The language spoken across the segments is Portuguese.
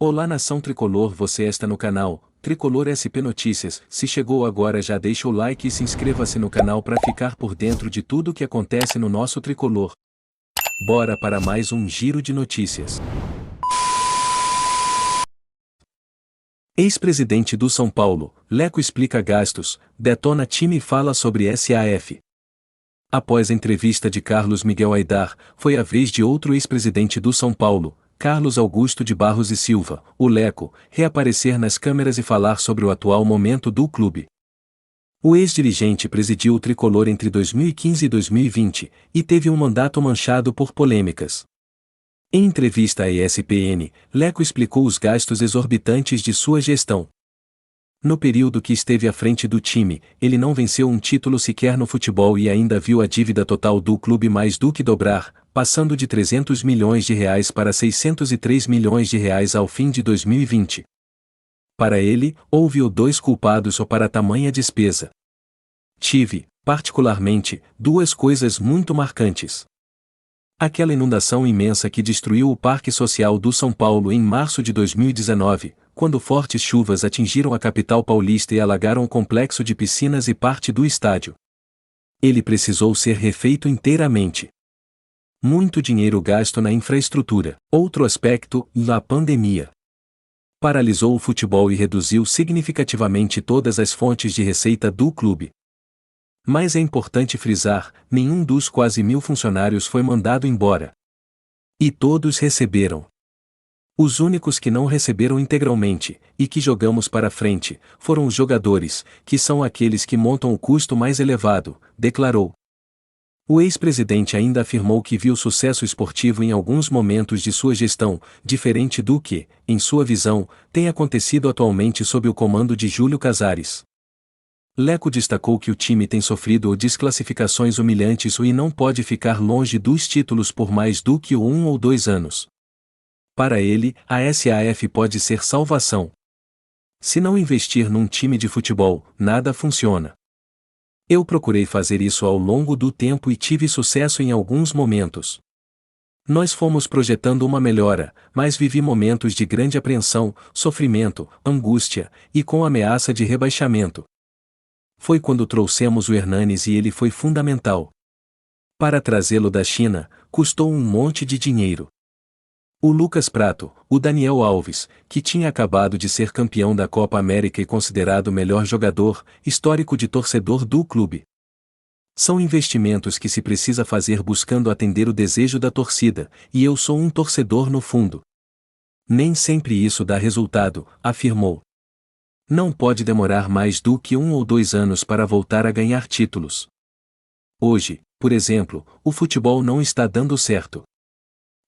Olá nação tricolor, você está no canal Tricolor SP Notícias. Se chegou agora, já deixa o like e se inscreva-se no canal para ficar por dentro de tudo que acontece no nosso tricolor. Bora para mais um giro de notícias. Ex-presidente do São Paulo, Leco explica gastos, detona time e fala sobre SAF. Após a entrevista de Carlos Miguel Aidar, foi a vez de outro ex-presidente do São Paulo, Carlos Augusto de Barros e Silva, o Leco, reaparecer nas câmeras e falar sobre o atual momento do clube. O ex-dirigente presidiu o tricolor entre 2015 e 2020, e teve um mandato manchado por polêmicas. Em entrevista à ESPN, Leco explicou os gastos exorbitantes de sua gestão. No período que esteve à frente do time, ele não venceu um título sequer no futebol e ainda viu a dívida total do clube mais do que dobrar, passando de R$ 300 milhões para R$ 603 milhões ao fim de 2020. Para ele, houve dois culpados para tamanha despesa. Tive, particularmente, duas coisas muito marcantes. Aquela inundação imensa que destruiu o Parque Social do São Paulo em março de 2019, quando fortes chuvas atingiram a capital paulista e alagaram o complexo de piscinas e parte do estádio. Ele precisou ser refeito inteiramente. Muito dinheiro gasto na infraestrutura. Outro aspecto, a pandemia. Paralisou o futebol e reduziu significativamente todas as fontes de receita do clube. Mas é importante frisar, nenhum dos quase 1.000 funcionários foi mandado embora. E todos receberam. Os únicos que não receberam integralmente, e que jogamos para frente, foram os jogadores, que são aqueles que montam o custo mais elevado, declarou. O ex-presidente ainda afirmou que viu sucesso esportivo em alguns momentos de sua gestão, diferente do que, em sua visão, tem acontecido atualmente sob o comando de Júlio Casares. Leco destacou que o time tem sofrido desclassificações humilhantes e não pode ficar longe dos títulos por mais do que 1 ou 2 anos. Para ele, a SAF pode ser salvação. Se não investir num time de futebol, nada funciona. Eu procurei fazer isso ao longo do tempo e tive sucesso em alguns momentos. Nós fomos projetando uma melhora, mas vivi momentos de grande apreensão, sofrimento, angústia, e com ameaça de rebaixamento. Foi quando trouxemos o Hernanes e ele foi fundamental. Para trazê-lo da China, custou um monte de dinheiro. O Lucas Prato, o Daniel Alves, que tinha acabado de ser campeão da Copa América e considerado o melhor jogador, histórico de torcedor do clube. São investimentos que se precisa fazer buscando atender o desejo da torcida, e eu sou um torcedor no fundo. Nem sempre isso dá resultado, afirmou. Não pode demorar mais do que 1 ou 2 anos para voltar a ganhar títulos. Hoje, por exemplo, o futebol não está dando certo.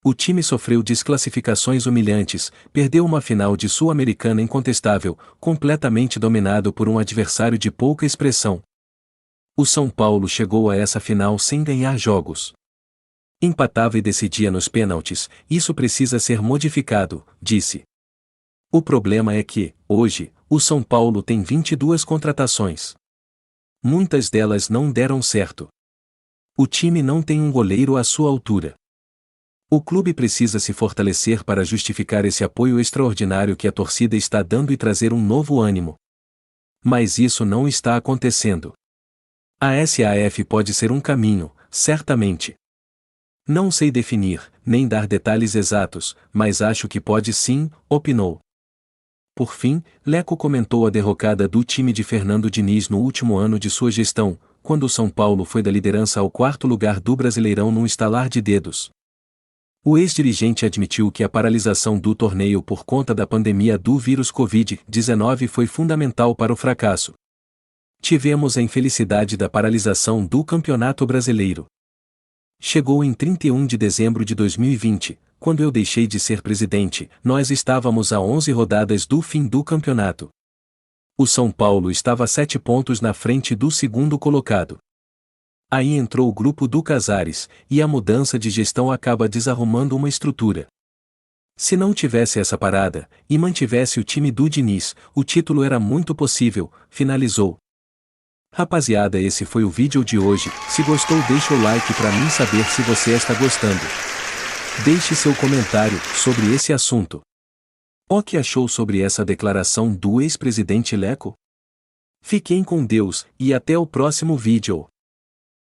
O time sofreu desclassificações humilhantes, perdeu uma final de Sul-Americana incontestável, completamente dominado por um adversário de pouca expressão. O São Paulo chegou a essa final sem ganhar jogos. Empatava e decidia nos pênaltis, isso precisa ser modificado, disse. O problema é que, hoje, o São Paulo tem 22 contratações. Muitas delas não deram certo. O time não tem um goleiro à sua altura. O clube precisa se fortalecer para justificar esse apoio extraordinário que a torcida está dando e trazer um novo ânimo. Mas isso não está acontecendo. A SAF pode ser um caminho, certamente. Não sei definir, nem dar detalhes exatos, mas acho que pode sim, opinou. Por fim, Leco comentou a derrocada do time de Fernando Diniz no último ano de sua gestão, quando o São Paulo foi da liderança ao 4º lugar do Brasileirão num estalar de dedos. O ex-dirigente admitiu que a paralisação do torneio por conta da pandemia do vírus Covid-19 foi fundamental para o fracasso. Tivemos a infelicidade da paralisação do Campeonato Brasileiro. Chegou em 31 de dezembro de 2020, quando eu deixei de ser presidente, nós estávamos a 11 rodadas do fim do campeonato. O São Paulo estava a 7 pontos na frente do segundo colocado. Aí entrou o grupo do Casares, e a mudança de gestão acaba desarrumando uma estrutura. Se não tivesse essa parada, e mantivesse o time do Diniz, o título era muito possível, finalizou. Rapaziada, esse foi o vídeo de hoje. Se gostou, deixa o like para mim saber se você está gostando. Deixe seu comentário sobre esse assunto. O que achou sobre essa declaração do ex-presidente Leco? Fiquem com Deus e até o próximo vídeo.